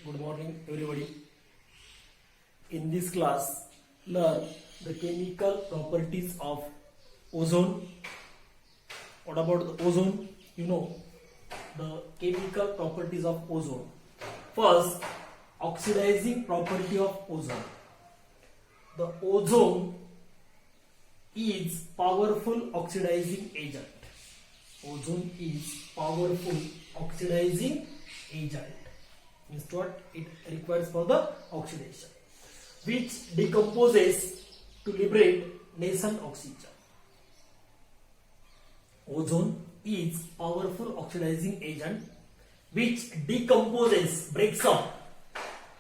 Good morning, everybody. In this class, learn the chemical properties of ozone. What about the ozone? You know the chemical properties of ozone. First, oxidizing property of ozone. The ozone is powerful oxidizing agent. Ozone is powerful oxidizing agent. Means what? It requires for the oxidation, which decomposes to liberate nascent oxygen. Ozone is powerful oxidizing agent which decomposes, breaks up,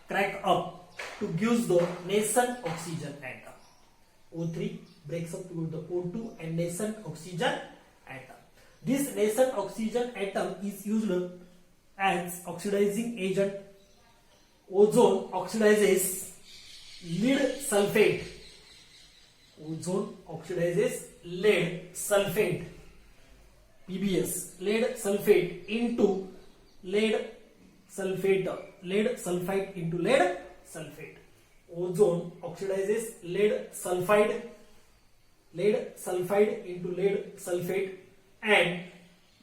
crack up to give the nascent oxygen atom. O3 breaks up to the O2 and nascent oxygen atom. This nascent oxygen atom is used as oxidizing agent. Ozone oxidizes lead sulfate. Ozone oxidizes lead sulfate, PbS, lead sulfate into lead sulfate, lead sulfide into lead sulfate. Ozone oxidizes lead sulfide into lead sulfate and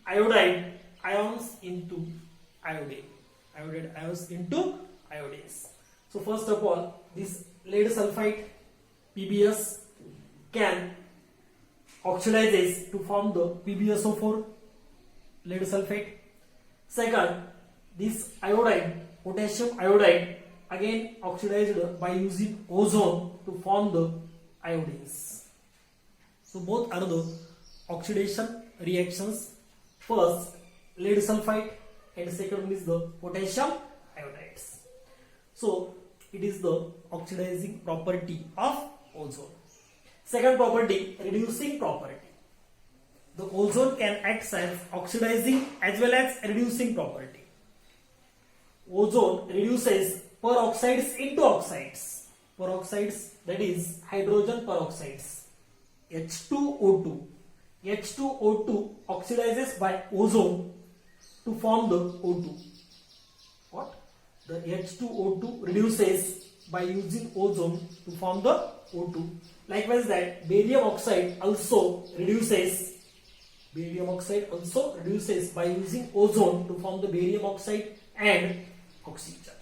iodine ions into iodine. Iodide ions into iodines. So first of all, this lead sulfide PbS can oxidizes to form the PbSO4 lead sulfate. Second, this iodine, potassium iodide, again oxidized by using ozone to form the iodines. So both are the oxidation reactions. First, lead sulfide and second one is the potassium iodides. So it is the oxidizing property of ozone. Second property, reducing property. The ozone can act as oxidizing as well as reducing property. Ozone reduces peroxides into oxides. Peroxides, that is hydrogen peroxides. H2O2. H2O2 oxidizes by ozone to form the O2. What? The H2O2 reduces by using ozone to form the O2. Likewise, that barium oxide also reduces. Barium oxide also reduces by using ozone to form the barium oxide and oxygen.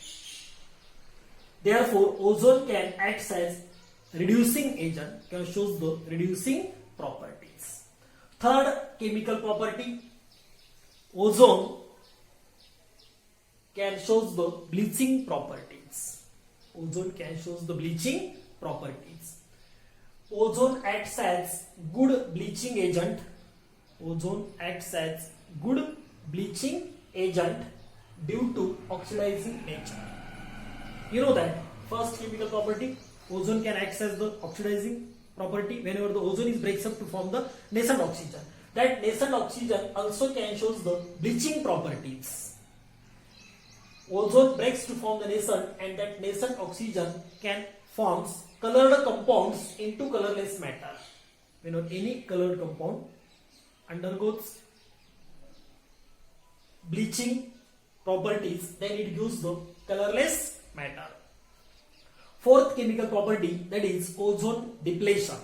Therefore, ozone can act as reducing agent, can shows the reducing properties. Third chemical property, ozone can shows the bleaching properties. Ozone can shows the bleaching properties. Ozone acts as good bleaching agent. Ozone acts as good bleaching agent due to oxidizing nature. You know that first chemical property, ozone can act as the oxidizing property whenever the ozone breaks up to form the nascent oxygen. That nascent oxygen also can shows the bleaching properties. Ozone breaks to form the nascent and that nascent oxygen can forms colored compounds into colorless matter. Whenever any colored compound undergoes bleaching properties, then it gives the colorless matter. Fourth chemical property, that is ozone depletion.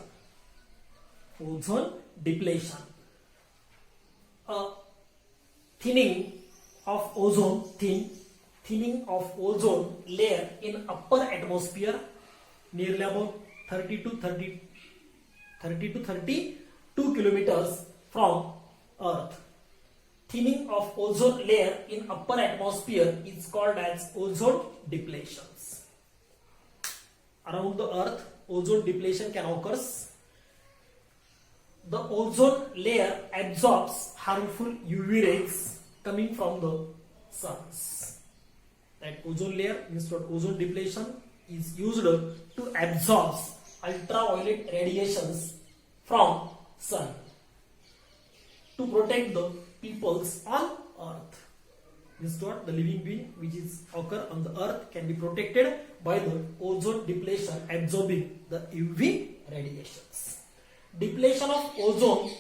Ozone depletion. A thinning of ozone layer in upper atmosphere nearly about 30 to 32 kilometers from Earth. Thinning of ozone layer in upper atmosphere is called as ozone depletions. Around the Earth, ozone depletion can occur. The ozone layer absorbs harmful UV rays coming from the suns. That ozone layer means what? Ozone depletion is used to absorb ultraviolet radiations from sun to protect the peoples on Earth. This is what? The living being which is occur on the Earth can be protected by the ozone depletion absorbing the UV radiations. Depletion of ozone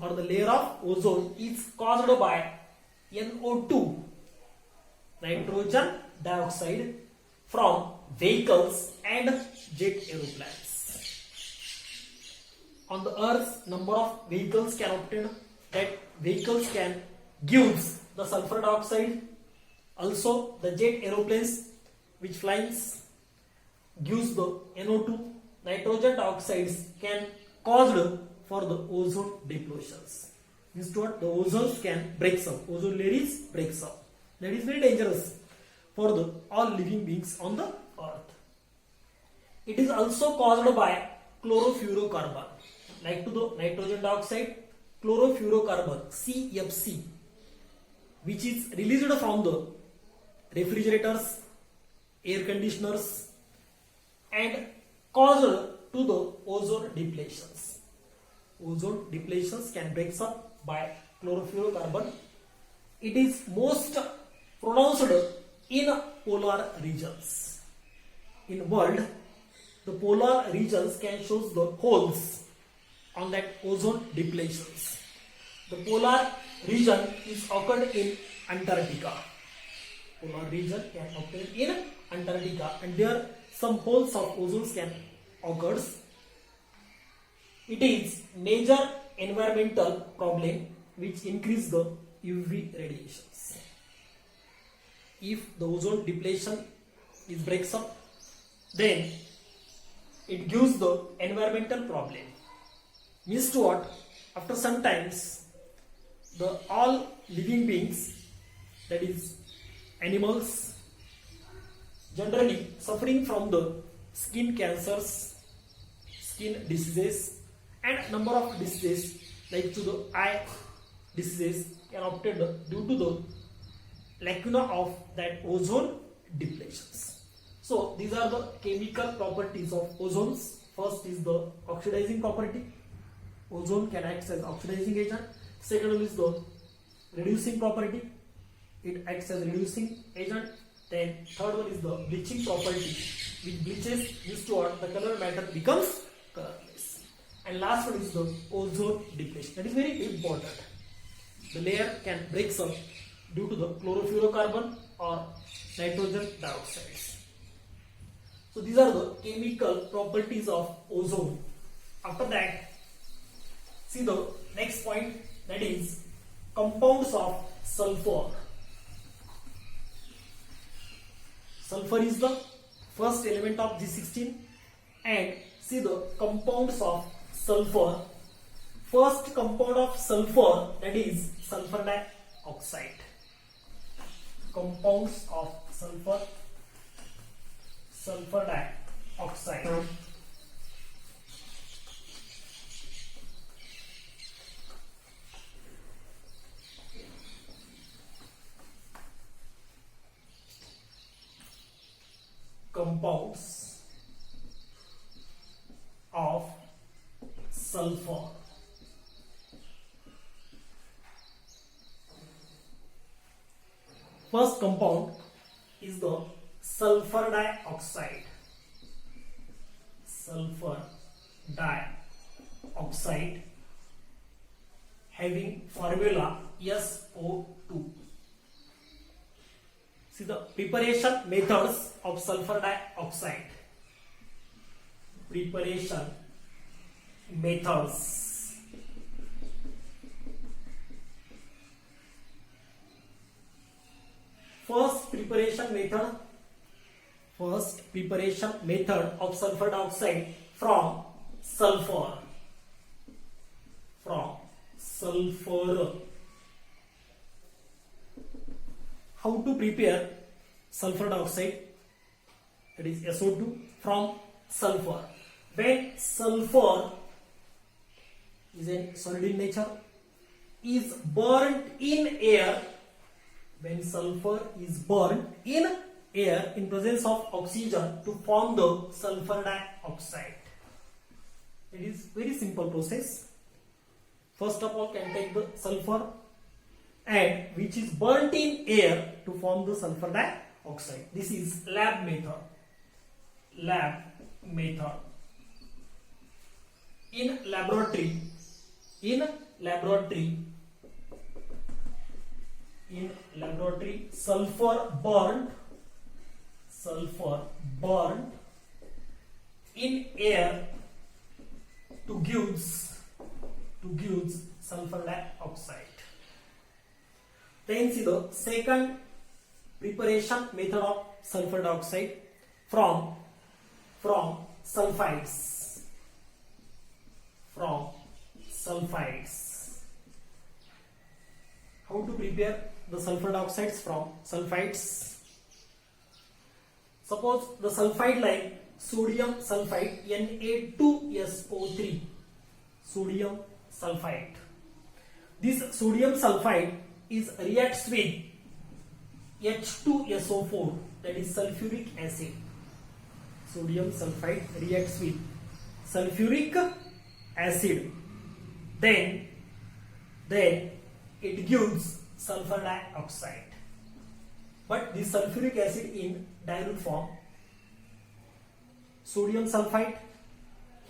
or the layer of ozone is caused by NO2 nitrogen dioxide from vehicles and jet aeroplanes. On the earth, number of vehicles can obtain that vehicles can gives the sulfur dioxide. Also the jet aeroplanes which flies gives the NO2. Nitrogen dioxides can caused for the ozone depletions. Means what? The ozone can breaks up. Ozone layer is breaks up. That is very dangerous for the all living beings on the earth. It is also caused by chlorofluorocarbon. Like to the nitrogen dioxide, chlorofluorocarbon CFC, which is released from the refrigerators, air conditioners, and caused to the ozone depletions. Ozone depletions can break up by chlorofluorocarbon. It is most pronounced in polar regions. In world, the polar regions can show the holes on that ozone depletions. The polar region is occurred in Antarctica. Polar region can occur in Antarctica, and there some holes of ozone can occur. It is major environmental problem which increase the UV radiations. If the ozone depletion is breaks up, then it gives the environmental problem. Means to what? After some times, the all living beings, that is animals, generally suffering from the skin cancers, skin diseases, and number of diseases like to the eye diseases can obtained due to the lacuna of that ozone depletions. So these are the chemical properties of ozones. First is the oxidizing property. Ozone can act as oxidizing agent. Second one is the reducing property. It acts as reducing agent. Then third one is the bleaching property. With bleaches used to what? The color matter becomes colorless. And last one is the ozone depletion. That is very important. The layer can break up due to the chlorofluorocarbon or nitrogen dioxides. So these are the chemical properties of ozone. After that, see the next point, that is compounds of sulfur. Sulfur is the first element of G16, and see the compounds of sulfur. First compound of sulfur, that is sulfur dioxide. Compounds of sulfur, sulfur dioxide. Compounds of sulfur. First compound is the sulfur dioxide. Sulfur dioxide having formula SO2. See the preparation methods of sulfur dioxide. Preparation methods. First preparation method of sulfur dioxide from sulfur. How to prepare sulfur dioxide? That is SO2 from sulfur. When sulfur is a solid in nature, is burnt in air. When sulfur is burnt in air in presence of oxygen to form the sulfur dioxide. It is very simple process. First of all, can take the sulfur and which is burnt in air to form the sulfur dioxide. This is lab method. In laboratory, in laboratory, sulfur burned in air to gives sulfur dioxide. Then see the second preparation method of sulfur dioxide from sulfides. How to prepare the sulfur dioxides from sulfides? Suppose the sulfide like sodium sulfide Na2SO3. Sodium sulfide. This sodium sulfide reacts with H2SO4, that is sulfuric acid. Sodium sulfide reacts with sulfuric acid. Then it gives sulfur dioxide. But this sulfuric acid in dilute form, sodium sulfide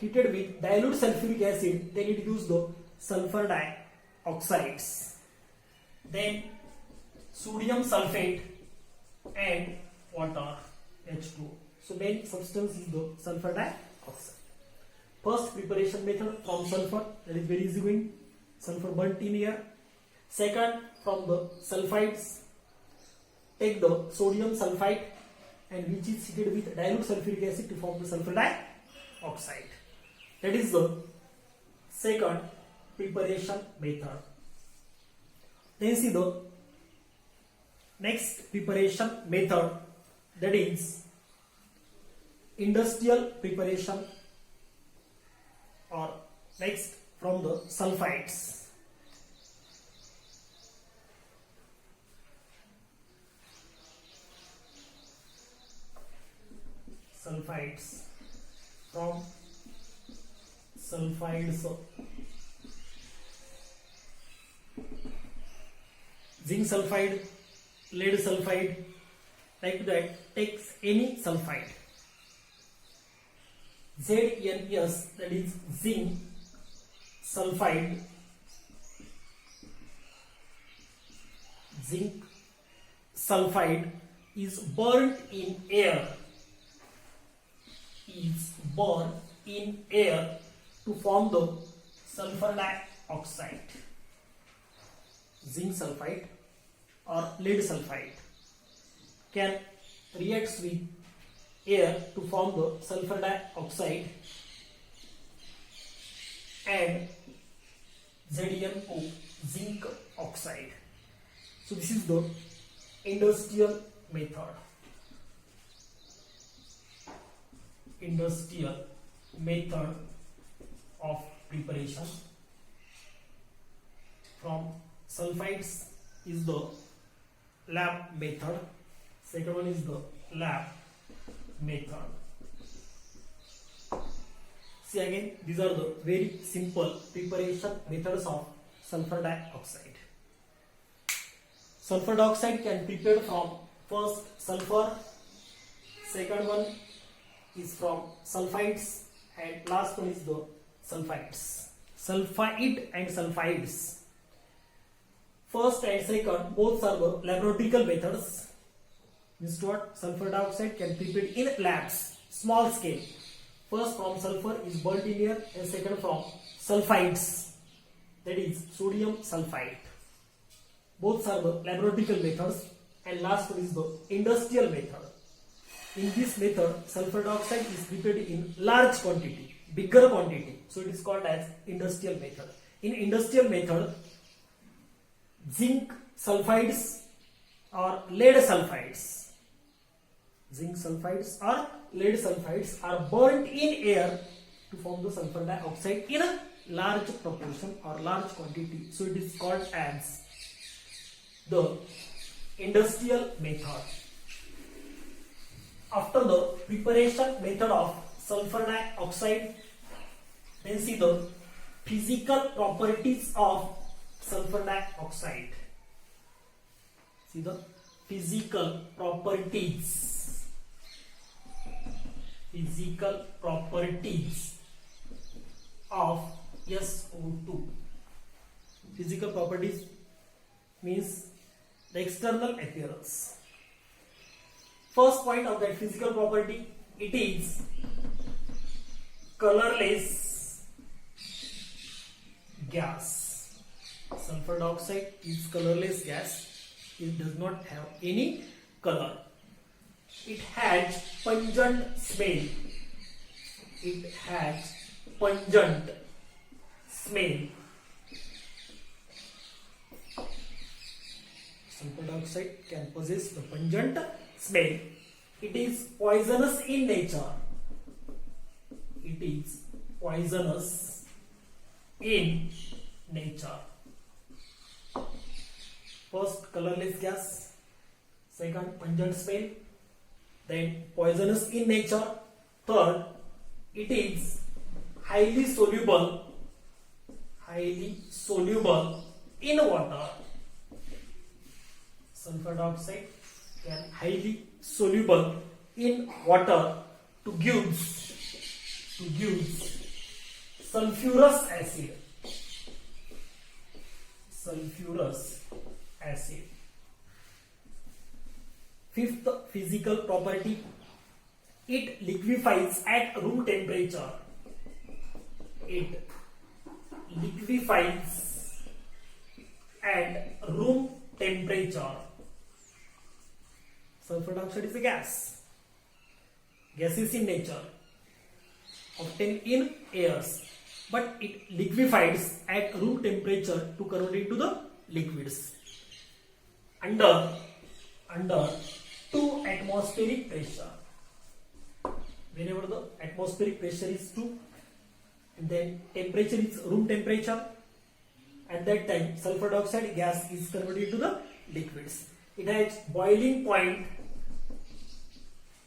heated with dilute sulfuric acid, then it gives the sulfur dioxides. Then sodium sulfate and water, H2O. So main substance is the sulfur dioxide. First preparation method from sulfur, that is very easy going. Sulfur burnt in air. Second, from the sulfides, take the sodium sulfide and which is heated with dilute sulfuric acid to form the sulfur dioxide. That is the second preparation method. Then see the next preparation method, that is industrial preparation, or next from the sulfides. From sulfides, zinc sulfide, lead sulfide, like that, takes any sulfide, ZNS, that is zinc sulfide. Zinc sulfide is burnt in air. To form the sulfur dioxide. Zinc sulfide or lead sulfide can react with air to form the sulfur dioxide and ZnO, zinc oxide. So this is the industrial method. Of preparation from sulfides is the lab method. Second one is the lab method. See again, these are the very simple preparation methods of sulfur dioxide. Sulfur dioxide can be prepared from first sulfur, second one is from sulfides, and last one is the sulfides. Sulfide and sulfides. First and second both are the laboratory methods. Means what? Sulfur dioxide can be prepared in labs, small scale. First from sulfur is burnt in air, and second from sulfides, that is sodium sulfide. Both are the laboratory methods, and last one is the industrial method. In this method, sulfur dioxide is prepared in large quantity, bigger quantity. So it is called as industrial method. In industrial method, zinc sulfides or lead sulfides, are burnt in air to form the sulfur dioxide in a large proportion or large quantity. So it is called as the industrial method. After the preparation method of sulfur dioxide, then see the physical properties of sulfur dioxide. See the physical properties. Of SO2. Physical properties means the external appearance. First point of that physical property, it is colorless gas. Sulfur dioxide is colorless gas. It does not have any color. It has pungent smell. It has pungent smell. Sulfur dioxide can possess the pungent smell. It is poisonous in nature. It is poisonous in nature. First, colorless gas. Second, pungent smell. Then, poisonous in nature. Third, it is highly soluble in water. Sulfur dioxide can highly soluble in water to give sulfurous acid. Sulfurous acid. Fifth physical property, it liquefies at room temperature. It liquefies at room temperature. Sulfur dioxide is a gas. Gaseous in nature, obtained in airs, but it liquefies at room temperature to convert into the liquids under 2 atmospheric pressure. Whenever the atmospheric pressure is 2 and then temperature is room temperature, at that time sulfur dioxide gas is converted into the liquids. It has boiling point.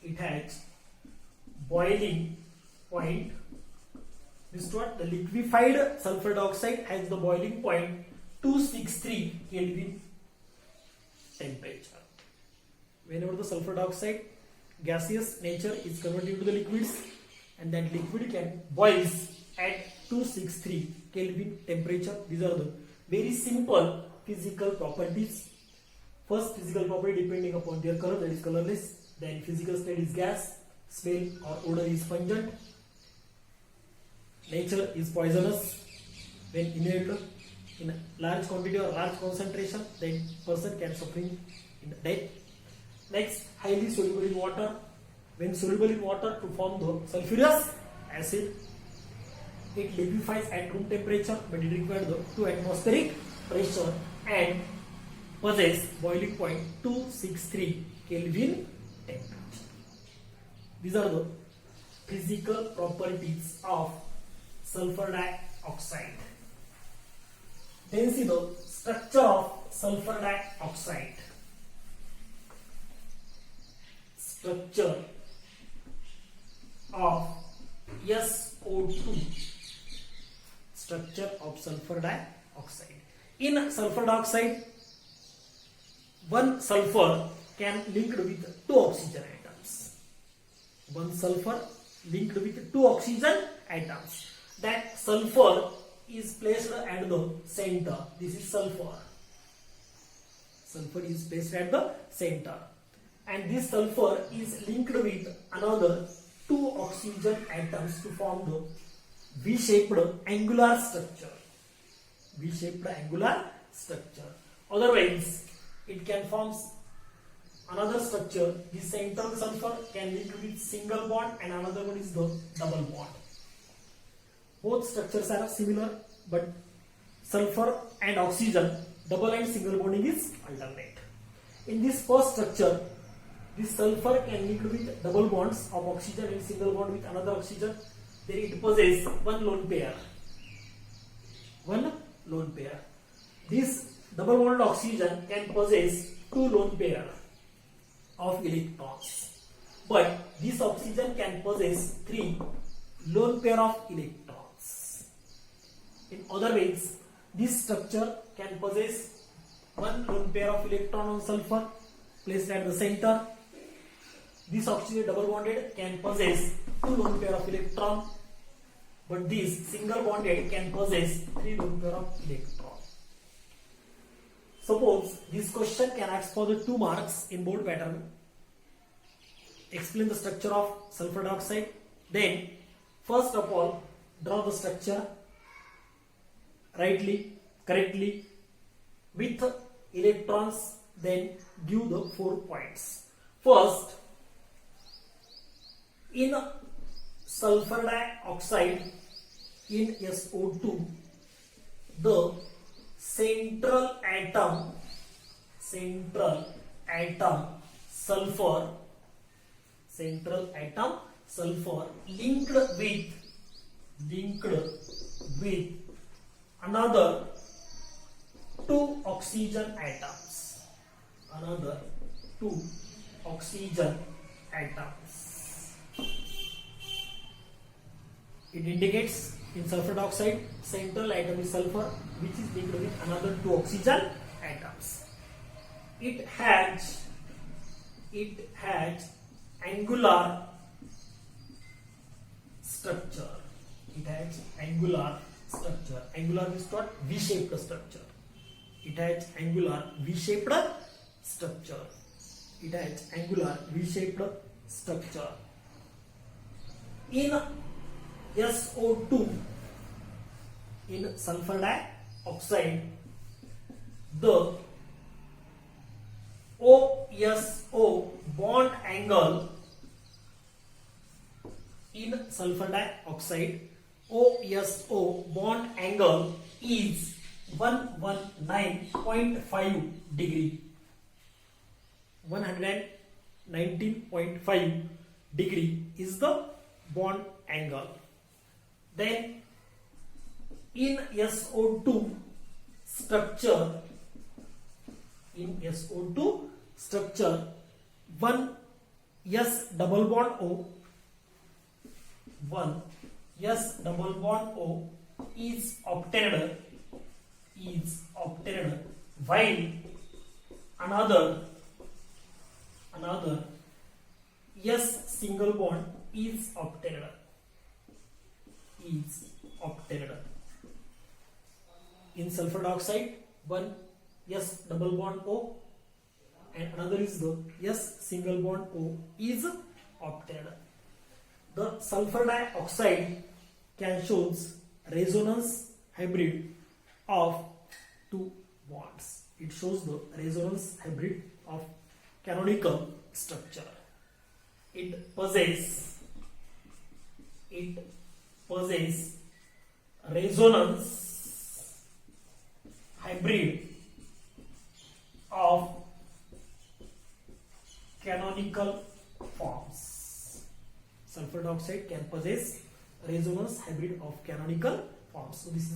It has boiling point. This is what the liquefied sulfur dioxide has the boiling point 263 Kelvin temperature. Whenever the sulfur dioxide gaseous nature is converted into the liquids, and that liquid can boils at 263 Kelvin temperature. These are the very simple physical properties. First physical property depending upon their color, that is colorless. Then physical state is gas, smell or odor is pungent, nature is poisonous. When inhaled in a large quantity or large concentration, then person can suffer in death. Next, highly soluble in water. When soluble in water to form the sulfurous acid, it liquefies at room temperature, but it requires the 2 atmospheric pressure and possess boiling point 263 Kelvin temperature. These are the physical properties of sulfur dioxide. Then see the structure of sulfur dioxide. Structure of SO2. Structure of sulfur dioxide. In sulfur dioxide, one sulfur can linked with 2 oxygen atoms. One sulfur linked with 2 oxygen atoms. That sulfur is placed at the center. This is sulfur. Sulfur is placed at the center. And this sulfur is linked with another 2 oxygen atoms to form the V-shaped angular structure. V-shaped angular structure. Otherwise, it can form another structure. This central sulfur can link with single bond and another one is the double bond. Both structures are similar, but sulfur and oxygen, double and single bonding is alternate. In this first structure, this sulfur can link with double bonds of oxygen and single bond with another oxygen. Then it possesses one lone pair. One lone pair. This double bond oxygen can possess 2 lone pair of electrons. But this oxygen can possess 3 lone pair of electrons. In other ways, this structure can possess 1 lone pair of electron on sulfur placed at the center. This oxygen double bonded can possess 2 lone pair of electron, but this single bonded can possess 3 lone pair of electron. Suppose this question can ask for the 2 marks in board pattern. Explain the structure of sulfur dioxide. Then, first of all, draw the structure correctly with electrons. Then give the 4 points. First, in sulfur dioxide, in SO2, the central atom sulfur linked with another 2 oxygen atoms. It indicates in sulfur dioxide, central atom is sulfur, which is linked with another 2 oxygen atoms. It has angular structure. Angular means what? V-shaped structure. It has angular V-shaped structure. In SO2, in sulfur dioxide, the OSO bond angle is 119.5 degree. 119.5 degree is the bond angle. Then in SO2 structure, 1 S double bond O is obtained while another S single bond is obtained. In sulfur dioxide, 1 S double bond O and another is the S single bond O is obtained. The sulfur dioxide can show resonance hybrid of 2 bonds. It shows the resonance hybrid of canonical structure. It possesses resonance hybrid of canonical forms. Sulfur dioxide can possess resonance hybrid of canonical forms. So this is